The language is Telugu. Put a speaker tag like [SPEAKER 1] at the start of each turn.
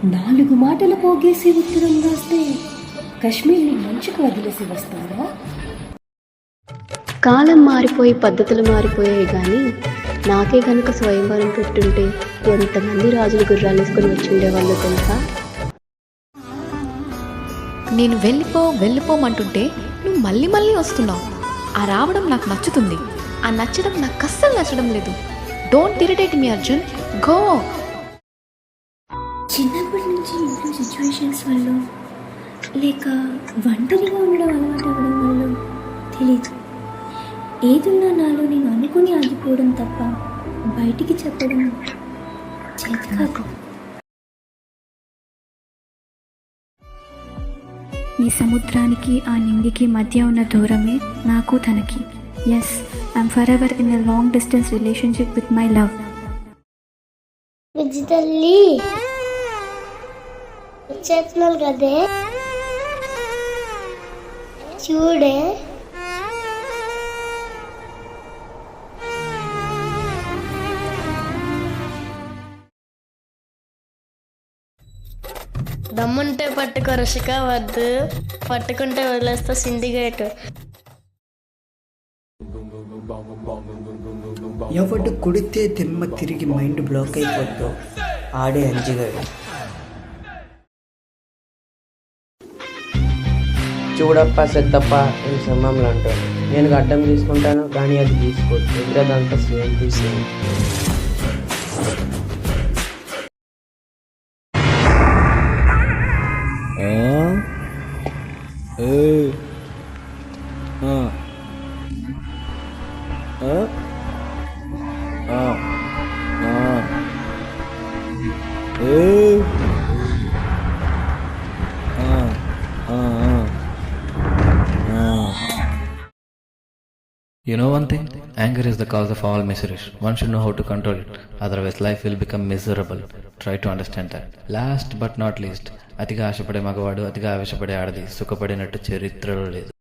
[SPEAKER 1] 4 మాటలు పోగేసి ఉత్తరం రాస్తే కశ్మీర్ని మంచుకు వదిలేసి వస్తారా?
[SPEAKER 2] కాలం మారిపోయి పద్ధతులు మారిపోయాయి కానీ నాకే కనుక స్వయంవరం పెట్టుంటే ఎంతమంది రాజులు గుర్రాలు వేసుకొని వచ్చి ఉండేవాళ్ళు తెలుసా?
[SPEAKER 3] నేను వెళ్ళిపోమంటుంటే నువ్వు మళ్ళీ మళ్ళీ వస్తున్నావు. ఆ రావడం నాకు నచ్చుతుంది, ఆ నచ్చడం నాకు అస్సలు నచ్చడం లేదు. Don't irritate me Arjun, go.
[SPEAKER 1] చిన్నప్పటి నుంచి ఇంట్లో సిచ్యువేషన్స్ వల్ల లేక ఒంటరిగా ఉండడం అలవాటు అవ్వడం వల్ల తెలీదు. ఏదున్నా నాలో నేను అనుకుని ఆగిపోవడం తప్ప బయటికి చెప్పడం చేతి కాదు.
[SPEAKER 4] ఈ సముద్రానికి ఆ నింగికి మధ్య ఉన్న దూరమే నాకు తనకి. Yes, I'm forever in a long distance relationship with my love.
[SPEAKER 5] విజితల్లి వచ్చేస్తున్నాను కదే, చూడే. దమ్ముంటే పట్టుకో రుషిక, వద్దు పట్టుకుంటే వదిలేస్తా సిండికేట్.
[SPEAKER 6] ఎవడు కొడితే దిమ్మ తిరిగి మైండ్ బ్లాక్ అయిపోద్దో ఆడే అంజిగాడు.
[SPEAKER 7] చూడప్ప సెత్తప్ప నేను సింహంలో అంటాను. నేను అడ్డం తీసుకుంటాను కానీ అది తీసుకోవచ్చు. ఎదురదంతా same to same.
[SPEAKER 8] You know one thing? Anger is the cause of all miseries. One should know how to control it. Otherwise life will become miserable. Try to understand that. Last but not least, అతిగా ఆశపడే మగవాడు అతిగా ఆవేశపడే ఆడది సుఖపడినట్టు చరిత్రలో లేదు.